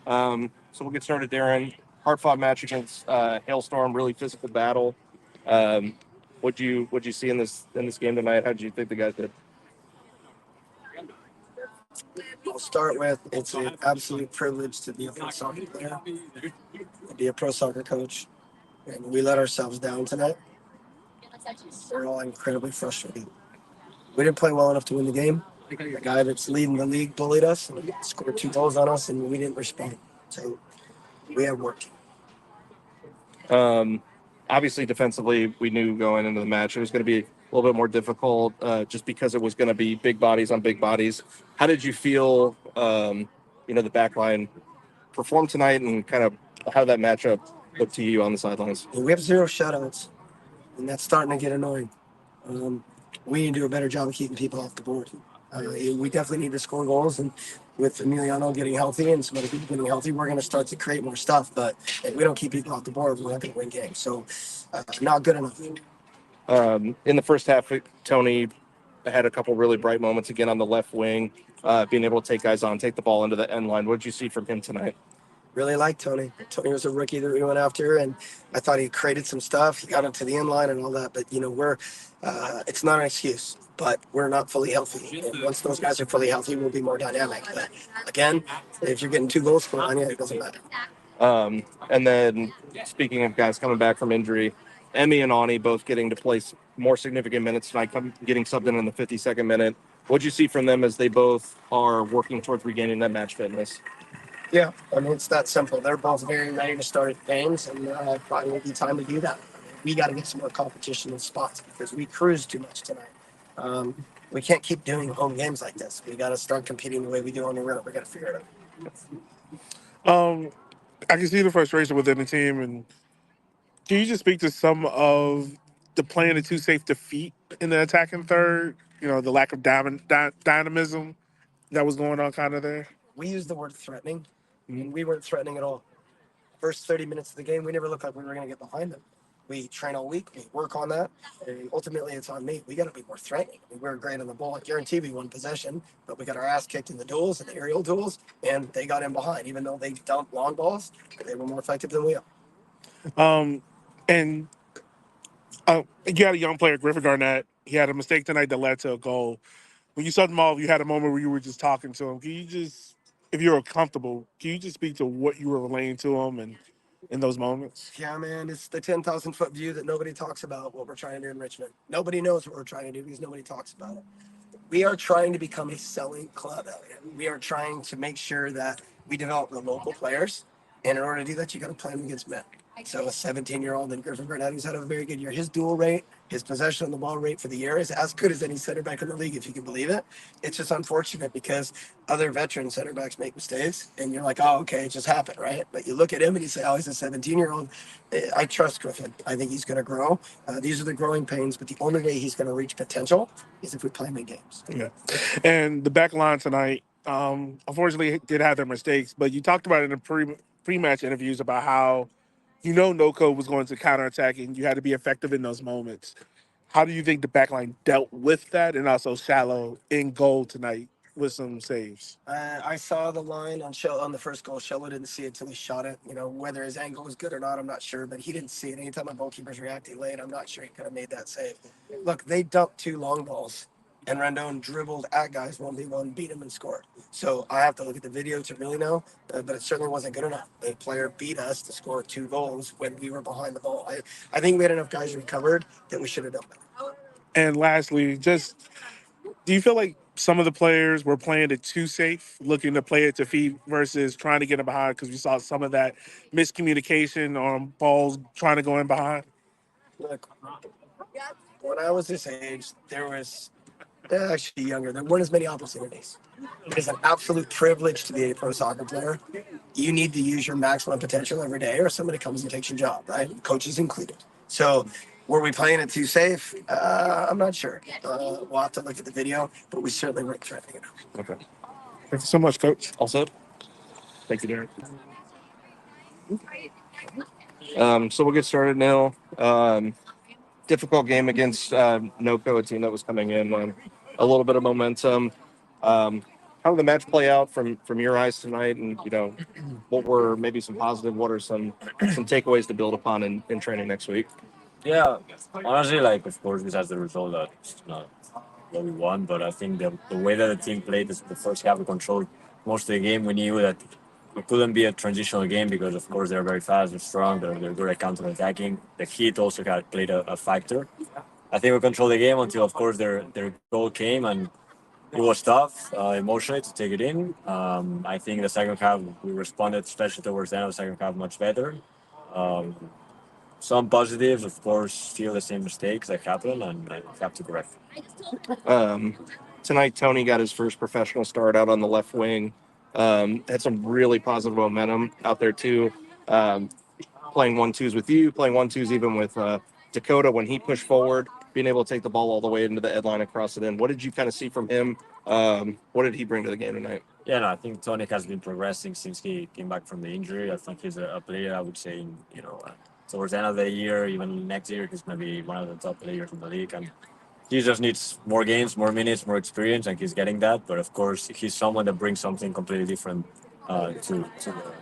So we'll get started, Darren. Hard-fought match against Hailstorm, really physical battle. Um, what'd you see in this game tonight? How did you think the guys did? I'll start with it's an absolute privilege to be a pro soccer player, to be a pro soccer coach, and we let ourselves down tonight. We're all incredibly frustrated. We didn't play well enough to win the game. The guy that's leading the league bullied us and scored 2 goals on us, and we didn't respond. So we have work. Um, Obviously, defensively, we knew going into the match it was going to be a little bit more difficult, just because it was going to be big bodies on big bodies. How did you feel? The back line performed tonight, and kind of how that matchup looked to you on the sidelines. We have 0 shutouts, and that's starting to get annoying. Um, we need to do a better job of keeping people off the board. We definitely need to score goals, and with Emiliano getting healthy and some other people getting healthy, we're going to start to create more stuff. But if we don't keep people off the board, we're not going to win games. So, not good enough. In the first half, Tony had a couple really bright moments again on the left wing, being able to take guys on, take the ball into the end line. What did you see from him tonight? Really like Tony. Tony was a rookie that we went after, and I thought he created some stuff. He got into the end line and all that. But it's not an excuse. But we're not fully healthy. And once those guys are fully healthy, we'll be more dynamic. But again, if you're getting 2 goals scored on you, it doesn't matter. And then, speaking of guys coming back from injury, Emmy and Ani both getting to play more significant minutes tonight, getting subbed in the 52nd minute. What'd you see from them as they both are working towards regaining that match fitness? Yeah, I mean, it's that simple. They're both very ready to start games, and probably will be time to do that. We got to get some more competition in spots because we cruised too much tonight. We can't keep doing home games like this. We got to start competing the way we do on the road. We got to figure it out. I can see the frustration within the team, and can you just speak to some of the playing it too safe defeat in the attacking third? The lack of dynamism that was going on kind of there. We used the word threatening, and we weren't threatening at all. First 30 minutes of the game, we never looked like we were going to get behind them. We train all week, we work on that, and ultimately it's on me. We got to be more threatening. We were great on the ball. I guarantee we won possession, but we got our ass kicked in the duels and the aerial duels, and they got in behind. Even though they dumped long balls, they were more effective than we are. And you had a young player, Griffin Garnett. He had a mistake tonight that led to a goal. When you saw him off, you had a moment where you were just talking to him. Can you just, if you were comfortable, can you just speak to what you were relaying to him and in those moments? Yeah, man, it's the 10,000-foot view that nobody talks about what we're trying to do in Richmond. Nobody knows what we're trying to do because nobody talks about it. We are trying to become a selling club, Elliot. We are trying to make sure that we develop the local players. And in order to do that, you got to play them against men. So a 17-year-old and Griffin Garnett, who's had a very good year. His dual rate, his possession on the ball rate for the year is as good as any center back in the league, if you can believe it. It's just unfortunate because other veteran center backs make mistakes, and you're like, oh, okay, it just happened, right? But you look at him and you say, oh, he's a 17-year-old. I trust Griffin. I think he's going to grow. These are the growing pains, but the only way he's going to reach potential is if we play him in games. Yeah. And the back line tonight, unfortunately, did have their mistakes, but you talked about it in the pre-match interviews about how NOCO was going to counterattack and you had to be effective in those moments. How do you think the backline dealt with that, and also Shallow in goal tonight with some saves? I saw the line on the first goal. Shallow didn't see it until he shot it. Whether his angle was good or not, I'm not sure, but he didn't see it. Anytime a goalkeeper's reacting late, I'm not sure he could have made that save. Look, they dumped 2 long balls, and Rendon dribbled at guys 1v1, beat him, and scored. So I have to look at the video to really know, but it certainly wasn't good enough. The player beat us to score 2 goals when we were behind the ball. I think we had enough guys recovered that we should have done better. And lastly, just do you feel like some of the players were playing it too safe, looking to play it to feet versus trying to get in behind? Because we saw some of that miscommunication on balls trying to go in behind. Look, when I was this age, they're actually younger. There weren't as many opportunities. It is an absolute privilege to be a pro soccer player. You need to use your maximum potential every day, or somebody comes and takes your job, right? Coaches included. So, were we playing it too safe? I'm not sure. We'll have to look at the video, but we certainly weren't threatening it. Okay. Thank you so much, Coach. Also, thank you, Darren. So we'll get started now. Difficult game against NOCO, a team that was coming in on a little bit of momentum. how did the match play out from your eyes tonight? And what were maybe some positive? What are some takeaways to build upon in training next week? Yeah, honestly, like of course, besides the result that's not what we won, but I think the way that the team played this, the first half, we controlled most of the game. We knew that it couldn't be a transitional game because, of course, they're very fast, they're strong, they're good at counter attacking. The heat also had played a factor. I think we controlled the game until, of course, their goal came, and it was tough emotionally to take it in. I think the second half we responded, especially towards the end of the second half, much better. Um, some positives, of course, still the same mistakes that happen, and I have to correct. Um, Tonight, Tony got his first professional start out on the left wing. Had some really positive momentum out there too. Um, Playing 1-2s with you, playing 1-2s even with Dakota when he pushed forward, being able to take the ball all the way into the head line and cross it in. What did you kind of see from him? What did he bring to the game tonight? Yeah, no, I think Tony has been progressing since he came back from the injury. I think he's a player, I would say, towards the end of the year, even next year, he's going to be one of the top players in the league. And he just needs more games, more minutes, more experience, and he's getting that. But of course, he's someone that brings something completely different to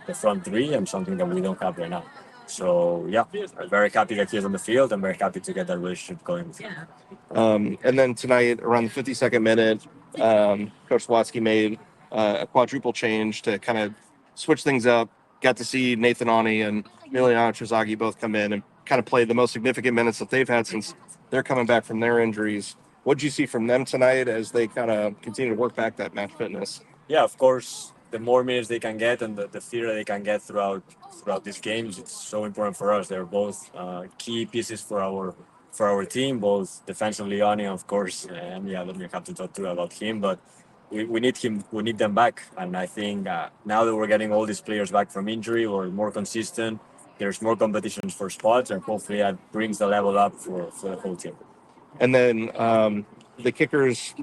the front three and something that we don't have right now. So, yeah, I'm very happy that he's on the field. I'm very happy to get that relationship going with him. And then tonight, around the 52nd minute, Coach Sawatzky made a quadruple change to kind of switch things up. Got to see Nathan Ani and Miliano Trizaghi both come in and kind of play the most significant minutes that they've had since they're coming back from their injuries. What did you see from them tonight as they kind of continue to work back that match fitness? Yeah, of course, the more minutes they can get and the theater they can get throughout these games, it's so important for us. They're both key pieces for our team, both defensively on, of course, and yeah, let me have to talk to you about him, but. We need him. We need them back, and I think now that we're getting all these players back from injury, we're more consistent. There's more competitions for spots, and hopefully that brings the level up for the whole team. And then the kickers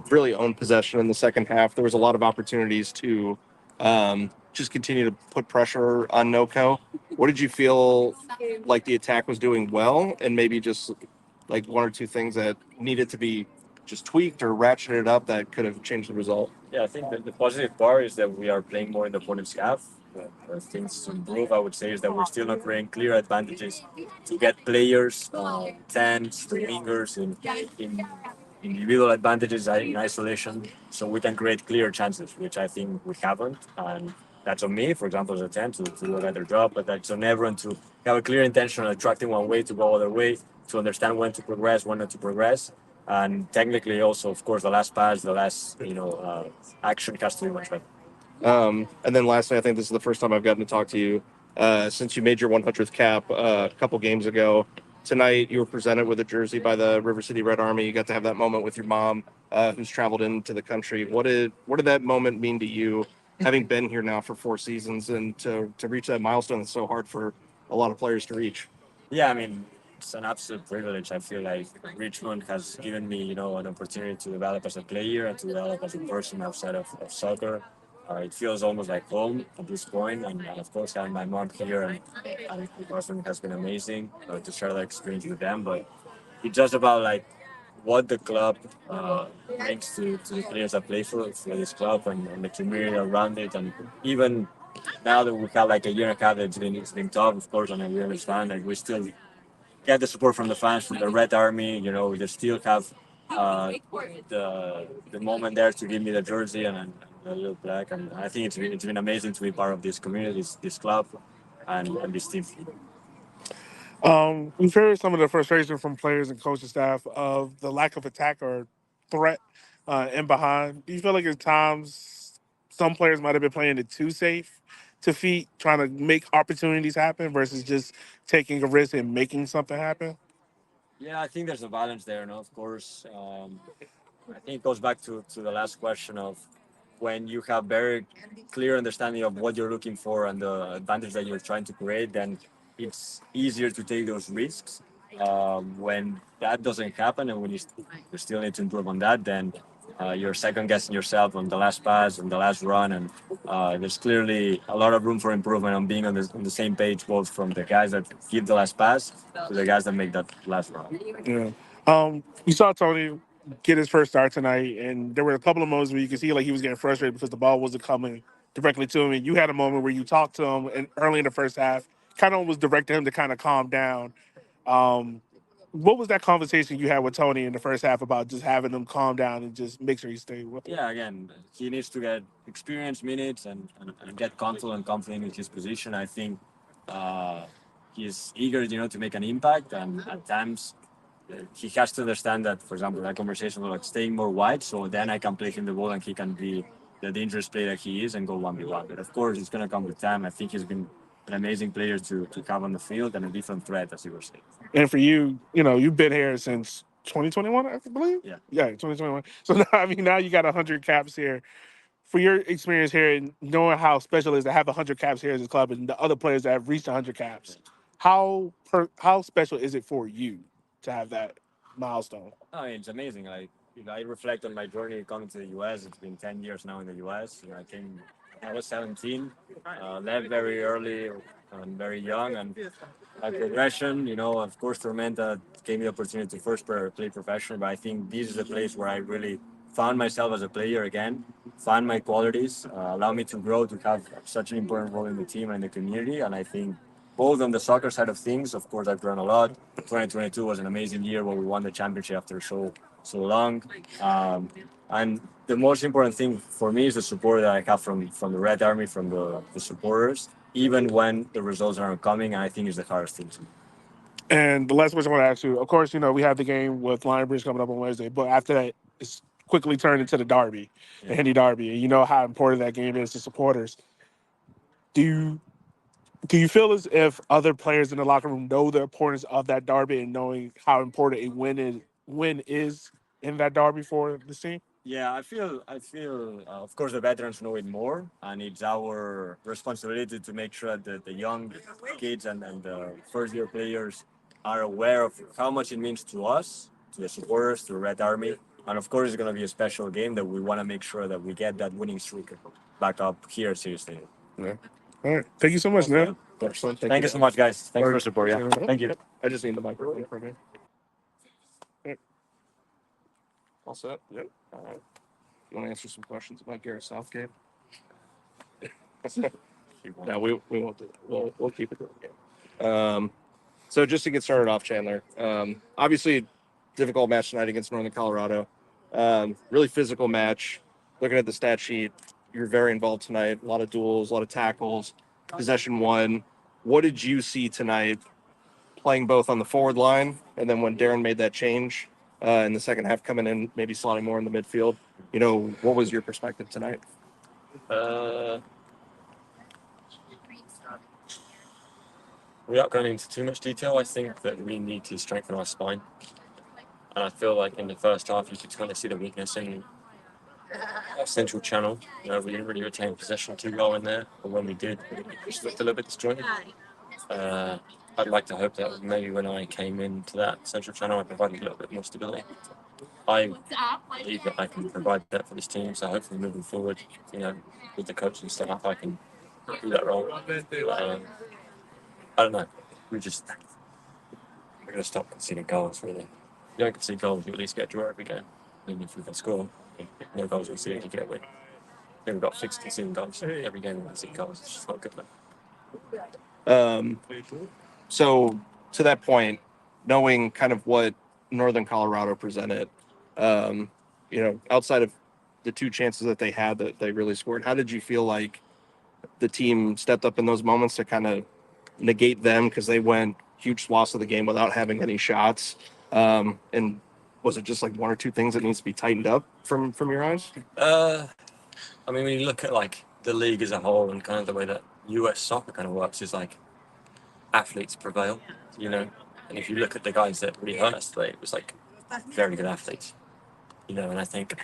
really owned possession in the second half. There was a lot of opportunities to just continue to put pressure on NOCO. What did you feel like the attack was doing well, and maybe just like one or two things that needed to be just tweaked or ratcheted up that could have changed the result? Yeah, I think the positive part is that we are playing more in the opponent's half. Things to improve, I would say, is that we're still not creating clear advantages to get players, tens, to wingers, in individual advantages in isolation, so we can create clear chances, which I think we haven't. And that's on me, for example, as a 10 to do a better job, but that's on everyone to have a clear intention of attracting one way to go other way, to understand when to progress, when not to progress. And technically, also, of course, the last pass, the last action has to be much better. And then lastly, I think this is the first time I've gotten to talk to you since you made your 100th cap a couple games ago. Tonight, you were presented with a jersey by the River City Red Army. You got to have that moment with your mom, who's traveled into the country. What did that moment mean to you, having been here now for 4 seasons, and to reach that milestone that's so hard for a lot of players to reach? Yeah, I mean, it's an absolute privilege. I feel like Richmond has given me, an opportunity to develop as a player and to develop as a person outside of soccer. It feels almost like home at this point, and of course, having my mom here and my husband has been amazing to share that experience with them. But it's just about like what the club brings to the players that play for this club and the community around it, and even now that we have like a year and a half, it's been tough, of course, and we understand. Like we still get the support from the fans, from the Red Army. They still have the moment there to give me the jersey and the little plaque, and I think it's been amazing to be part of this community, this club, and this team. We've heard some of the frustration from players and coaching staff of the lack of attack or threat in behind. Do you feel like at times some players might have been playing it too safe to feet, trying to make opportunities happen versus just taking a risk and making something happen? Yeah, I think there's a balance there, no? Of course, I think it goes back to the last question of when you have very clear understanding of what you're looking for and the advantage that you're trying to create, then it's easier to take those risks. When that doesn't happen and when you still need to improve on that, then you're second guessing yourself on the last pass and the last run. And there's clearly a lot of room for improvement on being on the same page, both from the guys that give the last pass to the guys that make that last run. Yeah. You saw Tony get his first start tonight, and there were a couple of moments where you could see like he was getting frustrated because the ball wasn't coming directly to him. And you had a moment where you talked to him and early in the first half, kind of was directing him to kind of calm down. Um, what was that conversation you had with Tony in the first half about just having him calm down and just make sure he stayed with him? Yeah, again, he needs to get experience minutes and get comfortable and confident in his position. I think he's eager, to make an impact, and at times he has to understand that, for example, that conversation was like staying more wide, so then I can play him the ball and he can be the dangerous player that he is and go 1v1. But of course, it's going to come with time. I think he's been an amazing player to have on the field and a different threat, as you were saying. And for you, you've been here since 2021, I believe. Yeah. Yeah, 2021. So now, now you got 100 caps here. For your experience here and knowing how special it is to have 100 caps here at this club and the other players that have reached 100 caps, how special is it for you to have that milestone? I mean, it's amazing. I reflect on my journey coming to the US. It's been 10 years now in the US. I came when I was 17, left very early and very young. And my progression, of course, Tormenta gave me the opportunity to first play professional. But I think this is the place where I really found myself as a player again, found my qualities, allowed me to grow, to have such an important role in the team and the community. And I think both on the soccer side of things, of course, I've grown a lot. 2022 was an amazing year where we won the championship after so long. And the most important thing for me is the support that I have from the Red Army, from the supporters, even when the results aren't coming. And I think it's the hardest thing to me. And the last question I want to ask you, of course, we have the game with Lionbridge coming up on Wednesday, but after that, it's quickly turned into the Derby, the Hendy Derby, and you know how important that game is to supporters. Do you feel as if other players in the locker room know the importance of that derby and knowing how important a win is in that derby for the team? Yeah, I feel. Of course, the veterans know it more, and it's our responsibility to make sure that the young kids and the first-year players are aware of how much it means to us, to the supporters, to the Red Army, and of course, it's going to be a special game that we want to make sure that we get that winning streak back up here. Seriously. Yeah. All right. Thank you so much, man. Excellent. Thank you so much, guys. Thanks for the support. Yeah. Thank you. I just need the microphone from you. All set? Yep. All right. You want to answer some questions about Garrett Southgate? No, we won't do that. We'll keep it to the game. So just to get started off, Chandler, obviously difficult match tonight against Northern Colorado. Really physical match. Looking at the stat sheet, you're very involved tonight. A lot of duels, a lot of tackles, possession won. What did you see tonight playing both on the forward line and then when Darren made that change in the second half coming in, maybe slotting more in the midfield? What was your perspective tonight? Without going into too much detail, I think that we need to strengthen our spine. And I feel like in the first half, you could kind of see the weakness in our central channel. We didn't really retain possession too well in there, but when we did, it just looked a little bit disjointed. I'd like to hope that maybe when I came into that central channel, I provided a little bit more stability. I believe that I can provide that for this team, so hopefully moving forward, with the coaching staff, I can do that role. I don't know. We're going to stop conceding goals, really. If you don't concede goals, you at least get a draw every game. And if we can score, no goals conceded, you get a win. We've got 6 conceding goals every game. We concede goals. It's just not good enough. So to that point, knowing kind of what Northern Colorado presented, outside of the 2 chances that they had that they really scored, how did you feel like the team stepped up in those moments to kind of negate them, because they went huge swaths of the game without having any shots? And was it just like 1 or 2 things that needs to be tightened up from your eyes? I mean, when you look at like the league as a whole and kind of the way that US soccer kind of works, is like athletes prevail, And if you look at the guys that really hurt us today, it was like very good athletes, And I think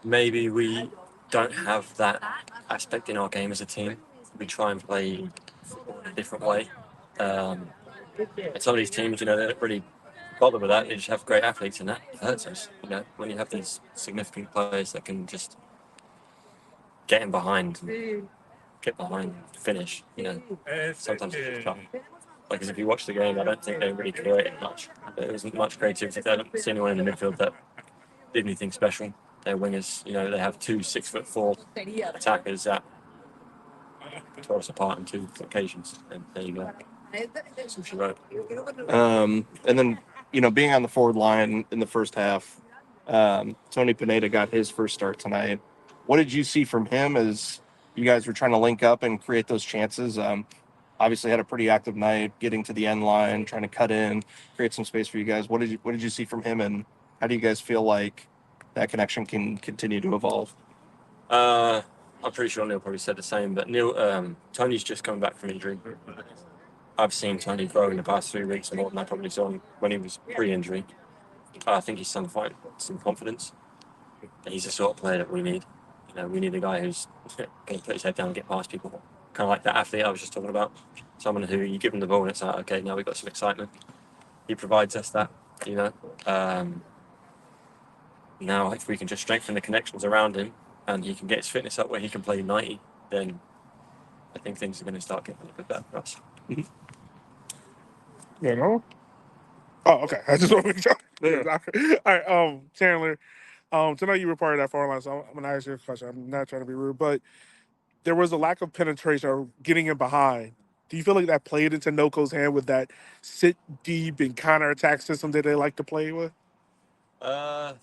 maybe we don't have that aspect in our game as a team. We try and play in a different way. And some of these teams, they don't really bother with that. They just have great athletes, and that hurts us. When you have these significant players that can just get in behind, finish. Sometimes it's just tough. Like, as if you watch the game, I don't think they really created much. There wasn't much creativity. I don't see anyone in the midfield that did anything special. Their wingers, they have 2 6'4" attackers that tore us apart on 2 occasions, and there you go. That's what she wrote. And then, being on the forward line in the first half, Tony Pineda got his first start tonight. What did you see from him as you guys were trying to link up and create those chances? Obviously had a pretty active night, getting to the end line, trying to cut in, create some space for you guys. What did you see from him, and how do you guys feel like that connection can continue to evolve? I'm pretty sure Neil probably said the same, but Tony's just coming back from injury. I've seen Tony grow in the past 3 weeks more than I probably saw him when he was pre-injury. I think he's starting to find some confidence. He's the sort of player that we need. We need a guy who's going to put his head down and get past people. Kind of like that athlete I was just talking about. Someone who you give him the ball and it's like, okay, now we've got some excitement. He provides us that, Now, if we can just strengthen the connections around him and he can get his fitness up where he can play 90, then I think things are going to start getting a bit better for us. Oh, okay. I just want to make sure. All right, Chandler. Tonight you were part of that forward line, so I'm going to ask you a question. I'm not trying to be rude, but there was a lack of penetration or getting in behind. Do you feel like that played into NOCO's hand with that sit deep and counterattack system that they like to play with? I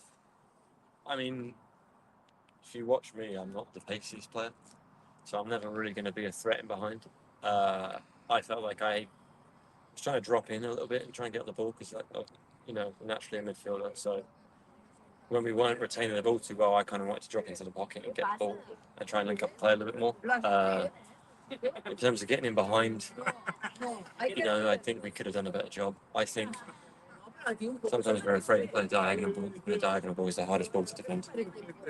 mean, if you watch me, I'm not the paciest player, so I'm never really going to be a threat in behind. I felt like I was trying to drop in a little bit and try and get on the ball because, naturally a midfielder. So when we weren't retaining the ball too well, I kind of wanted to drop into the pocket and get the ball and try and link up the play a little bit more. In terms of getting in behind, I think we could have done a better job. I think sometimes we're afraid to play diagonal ball. The diagonal ball is the hardest ball to defend.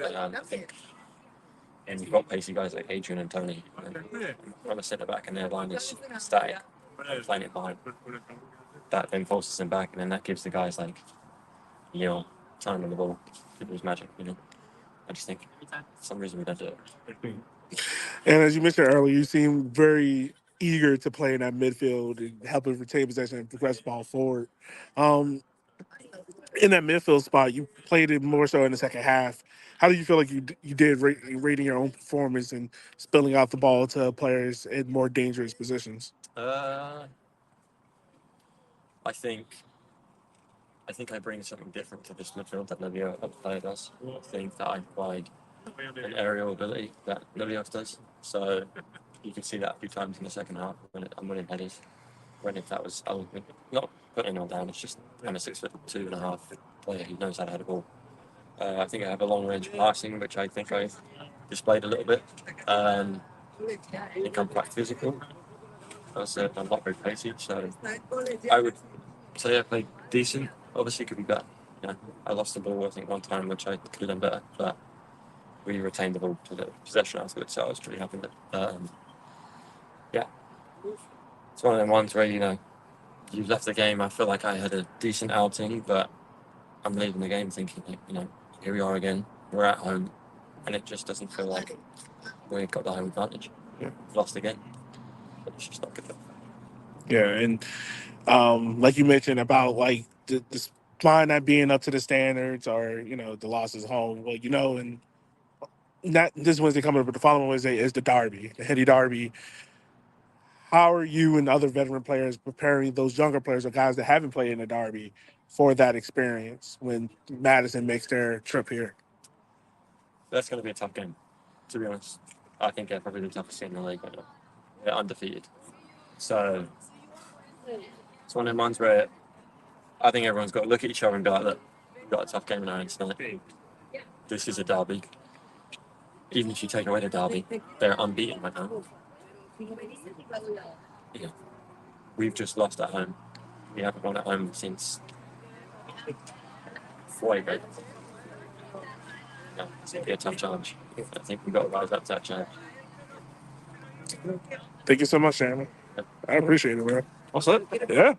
I think, and you've got pacey guys like Adrian and Tony. Run a centre back and their line is static, playing it behind. That then forces them back, and then that gives the guys like time on the ball. It was magic. I just think for some reason we don't do it. And as you mentioned earlier, you seem very eager to play in that midfield and help us retain possession and progress the ball forward. In that midfield spot, you played it more so in the second half. How do you feel like you did rating your own performance and spilling out the ball to players in more dangerous positions? I think I bring something different to this midfield that nobody other player does. I think that I provide an aerial ability that nobody else does. So you can see that a few times in the second half when I'm winning headers. I was not putting it all down. It's just I'm a 6'2.5" player who knows how to head a ball. I think I have a long range passing, which I think I've displayed a little bit. I think I'm quite physical. I'm not very pacey, so I would say I played decent. Obviously, could be better. I lost the ball I think one time, which I could have done better, but we retained the ball to the possession afterwards, so I was pretty happy with it. It's one of them ones where you've left the game. I feel like I had a decent outing, but I'm leaving the game thinking, here we are again. We're at home, and it just doesn't feel like we've got the home advantage. Yeah. We've lost again. It's just not good. Yeah, and like you mentioned about like the line not being up to the standards or the losses home. Well, and not this Wednesday coming up, but the following Wednesday is the Derby, the Heady Derby. How are you and other veteran players preparing those younger players or guys that haven't played in the Derby for that experience when Madison makes their trip here? That's going to be a tough game, to be honest. I think they're probably the toughest team in the league right now. They're undefeated. So it's one of the ones where I think everyone's got to look at each other and be like, look, we've got a tough game in our hands tonight. This is a derby. Even if you take away the derby, they're unbeaten right now. We've just lost at home. We haven't won at home since way back. It's going to be a tough challenge. I think we've got to rise up to that challenge. Thank you so much, Shannon. I appreciate it, man. What's up? Yeah.